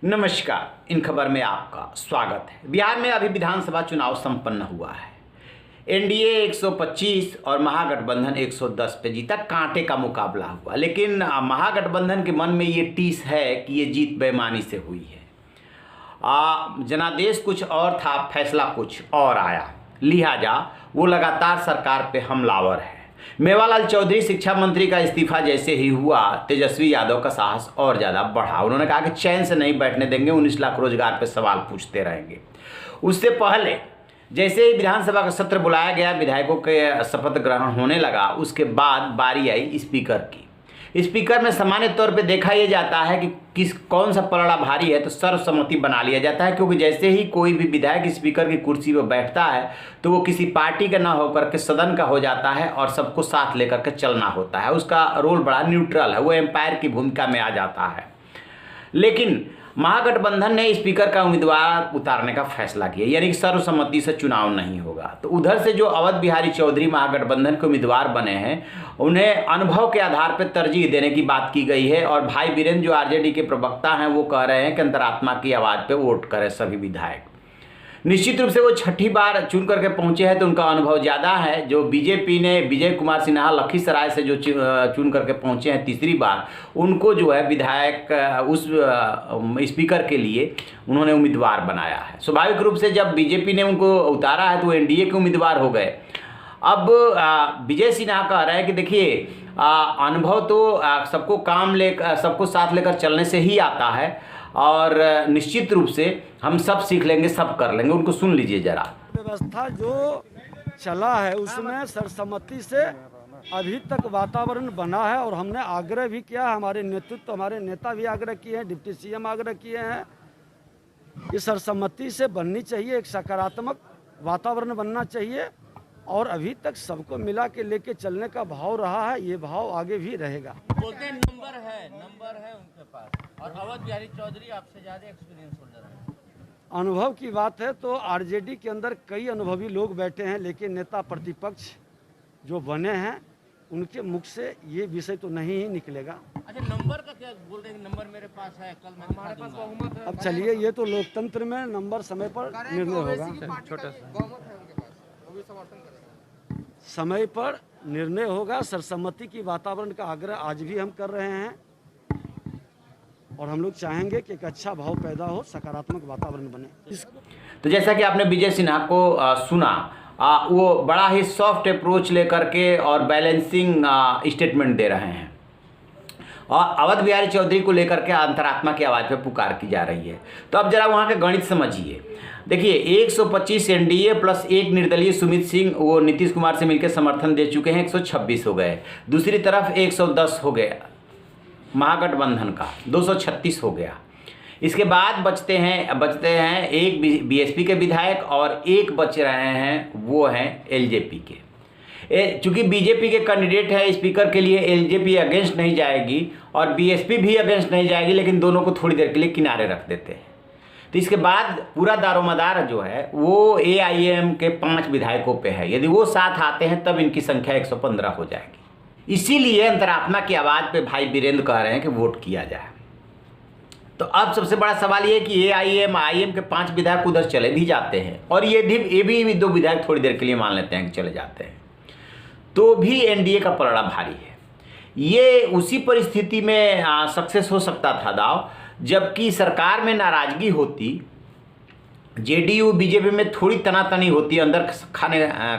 नमस्कार। इन खबर में आपका स्वागत है। बिहार में अभी विधानसभा चुनाव संपन्न हुआ है। एनडीए 125 और महागठबंधन 110 पे जीता। कांटे का मुकाबला हुआ, लेकिन महागठबंधन के मन में ये टीस है कि ये जीत बेईमानी से हुई है। जनादेश कुछ और था, फैसला कुछ और आया, लिहाजा वो लगातार सरकार पे हमलावर है। मेवालाल चौधरी शिक्षा मंत्री का इस्तीफा जैसे ही हुआ, तेजस्वी यादव का साहस और ज़्यादा बढ़ा। उन्होंने कहा कि चैन से नहीं बैठने देंगे, 19 लाख रोजगार पे सवाल पूछते रहेंगे। उससे पहले जैसे ही विधानसभा का सत्र बुलाया गया, विधायकों के शपथ ग्रहण होने लगा, उसके बाद बारी आई स्पीकर की। स्पीकर में सामान्य तौर पे देखा यह जाता है कि कौन सा पलड़ा भारी है तो सर्वसम्मति बना लिया जाता है, क्योंकि जैसे ही कोई भी विधायक स्पीकर की कुर्सी पर बैठता है तो वो किसी पार्टी का ना होकर के सदन का हो जाता है और सबको साथ लेकर के चलना होता है। उसका रोल बड़ा न्यूट्रल है, वो एम्पायर की भूमिका में आ जाता है। लेकिन महागठबंधन ने स्पीकर का उम्मीदवार उतारने का फैसला किया, यानी कि सर्वसम्मति से चुनाव नहीं होगा। तो उधर से जो अवध बिहारी चौधरी महागठबंधन के उम्मीदवार बने हैं, उन्हें अनुभव के आधार पर तरजीह देने की बात की गई है। और भाई वीरेंद्र जो आरजेडी के प्रवक्ता हैं, वो कह रहे हैं कि अंतरात्मा की आवाज़ पर वोट करें सभी विधायक। निश्चित रूप से वो छठी बार चुन करके पहुंचे हैं तो उनका अनुभव ज़्यादा है। जो बीजेपी ने विजय कुमार सिन्हा लखीसराय से जो चुन करके पहुंचे हैं तीसरी बार, उनको जो है विधायक उस स्पीकर के लिए उन्होंने उम्मीदवार बनाया है। स्वाभाविक रूप से जब बीजेपी ने उनको उतारा है तो वो एनडीए के उम्मीदवार हो गए। अब विजय सिन्हा कह रहे हैं कि देखिए, अनुभव तो सबको सबको साथ लेकर चलने से ही आता है और निश्चित रूप से हम सब सीख लेंगे, सब कर लेंगे। उनको सुन लीजिए जरा। व्यवस्था जो चला है उसमें सर्वसम्मति से अभी तक वातावरण बना है और हमने आग्रह भी किया, हमारे नेतृत्व, हमारे नेता भी आग्रह किए हैं, डिप्टी सीएम आग्रह किए हैं। ये सर्वसम्मति से बननी चाहिए, एक सकारात्मक वातावरण बनना चाहिए और अभी तक सबको मिला के लेके चलने का भाव रहा है, ये भाव आगे भी रहेगा। बोलते हैं नंबर है उनके पास, और अवध बिहारी चौधरी आपसे ज़्यादा एक्सपीरियंस होल्डर है। अनुभव की बात है तो आरजेडी के अंदर कई अनुभवी लोग बैठे हैं, लेकिन नेता प्रतिपक्ष जो बने हैं उनके मुख से ये विषय तो नहीं ही निकलेगा। अच्छा, नंबर का क्या बोल रहे हैं? नंबर मेरे पास है, कल मैं हमारे पास बहुमत है। अब चलिए, ये तो लोकतंत्र में नंबर समय पर निर्णय होगा, समय पर निर्णय होगा। सर्वसम्मति की वातावरण का आग्रह आज भी हम कर रहे हैं और हम लोग चाहेंगे कि एक अच्छा भाव पैदा हो, सकारात्मक वातावरण बने। तो जैसा कि आपने विजय सिन्हा को सुना, वो बड़ा ही सॉफ्ट अप्रोच लेकर के और बैलेंसिंग स्टेटमेंट दे रहे हैं और अवध बिहारी चौधरी को लेकर के अंतरात्मा की आवाज़ पे पुकार की जा रही है। तो अब जरा वहाँ के गणित समझिए। देखिए, 125 एनडीए प्लस एक निर्दलीय सुमित सिंह, वो नीतीश कुमार से मिलकर समर्थन दे चुके हैं, 126 हो गए। दूसरी तरफ 110 हो गया महागठबंधन का, 236 हो गया। इसके बाद बचते हैं एक बीएसपी के विधायक और एक बच रहे हैं, वो हैं एलजेपी के। चूंकि बीजेपी के कैंडिडेट है स्पीकर के लिए, एलजेपी अगेंस्ट नहीं जाएगी और बीएसपी भी अगेंस्ट नहीं जाएगी, लेकिन दोनों को थोड़ी देर के लिए किनारे रख देते हैं। तो इसके बाद पूरा दारोमदार जो है वो एआईएम के 5 विधायकों पे है। यदि वो साथ आते हैं तब इनकी संख्या 115 हो जाएगी। इसीलिए अंतरात्मा की आवाज़ पे भाई वीरेंद्र कह रहे हैं कि वोट किया जाए। तो अब सबसे बड़ा सवाल ये है कि आईएम के 5 विधायक उधर चले भी जाते हैं और ये भी 2 विधायक थोड़ी देर के लिए मान लेते हैं कि चले जाते हैं, तो भी एनडीए का पलड़ा भारी है। ये उसी परिस्थिति में सक्सेस हो सकता था दाव, जबकि सरकार में नाराजगी होती, जेडीयू बीजेपी में थोड़ी तनातनी होती, अंदर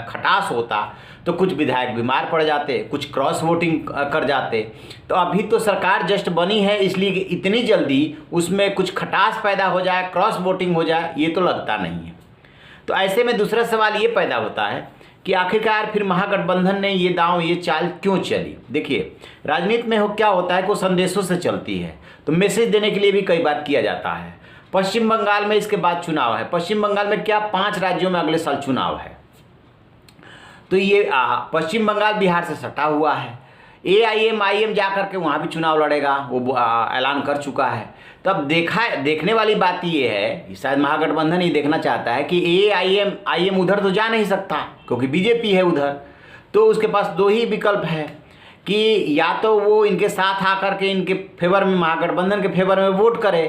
खटास होता, तो कुछ विधायक बीमार पड़ जाते, कुछ क्रॉस वोटिंग कर जाते। तो अभी तो सरकार जस्ट बनी है, इसलिए इतनी जल्दी उसमें कुछ खटास पैदा हो जाए, क्रॉस वोटिंग हो जाए, ये तो लगता नहीं है। तो ऐसे में दूसरा सवाल ये पैदा होता है कि आखिरकार फिर महागठबंधन ने ये दांव, ये चाल क्यों चली। देखिए, राजनीति में क्या होता है कि वो संदेशों से चलती है, तो मैसेज देने के लिए भी कई बार किया जाता है। पश्चिम बंगाल में इसके बाद चुनाव है। पश्चिम बंगाल में क्या 5 राज्यों में अगले साल चुनाव है, तो ये पश्चिम बंगाल बिहार से सटा हुआ है। आईएम जा करके वहाँ भी चुनाव लड़ेगा, वो ऐलान कर चुका है। तब देखने वाली बात ये है, शायद महागठबंधन ये देखना चाहता है कि आईएम उधर तो जा नहीं सकता क्योंकि बीजेपी है उधर, तो उसके पास 2 ही विकल्प है कि या तो वो इनके साथ आकर के इनके फेवर में, महागठबंधन के फेवर में वोट करे,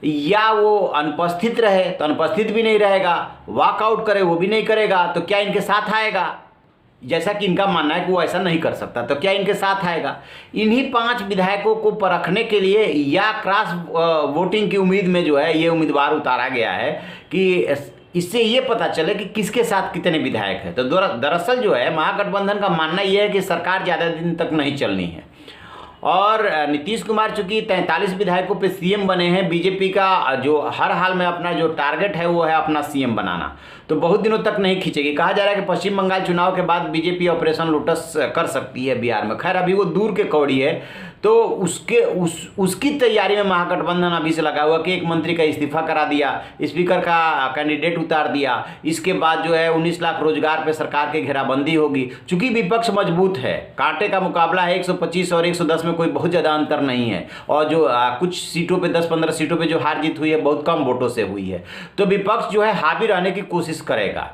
या वो अनुपस्थित रहे तो अनुपस्थित भी नहीं रहेगा, वॉकआउट करे वो भी नहीं करेगा, तो क्या इनके साथ आएगा? जैसा कि इनका मानना है कि वो ऐसा नहीं कर सकता, तो क्या इनके साथ आएगा? इन्हीं 5 विधायकों को परखने के लिए या क्रॉस वोटिंग की उम्मीद में जो है ये उम्मीदवार उतारा गया है कि इससे ये पता चले कि किसके साथ कितने विधायक हैं। तो दरअसल जो है महागठबंधन का मानना ये है कि सरकार ज़्यादा दिन तक नहीं चलनी है, और नीतीश कुमार चूंकि 43 विधायकों पे सीएम बने हैं, बीजेपी का जो हर हाल में अपना जो टारगेट है वो है अपना सीएम बनाना, तो बहुत दिनों तक नहीं खींचेगी। कहा जा रहा है कि पश्चिम बंगाल चुनाव के बाद बीजेपी ऑपरेशन लोटस कर सकती है बिहार में। खैर अभी वो दूर के कौड़ी है, तो उसकी तैयारी में महागठबंधन अभी से लगा हुआ कि एक मंत्री का इस्तीफा करा दिया, स्पीकर का कैंडिडेट उतार दिया, इसके बाद जो है 19 लाख रोजगार पे सरकार की घेराबंदी होगी। चूंकि विपक्ष मजबूत है, कांटे का मुकाबला है, 125 और 110 में कोई बहुत ज़्यादा अंतर नहीं है, और जो कुछ सीटों पे 10-15 सीटों पे जो हार जीत हुई है बहुत कम वोटों से हुई है, तो विपक्ष जो है हावी रहने की कोशिश करेगा।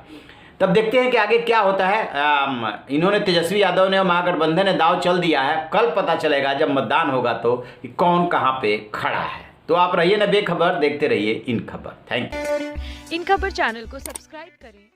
तब देखते हैं कि आगे क्या होता है। इन्होंने तेजस्वी यादव ने और महागठबंधन ने दांव चल दिया है, कल पता चलेगा जब मतदान होगा तो कि कौन कहां पे खड़ा है। तो आप रहिए ना बेखबर, देखते रहिए इन खबर। Thank you. इन खबर चैनल को सब्सक्राइब करें।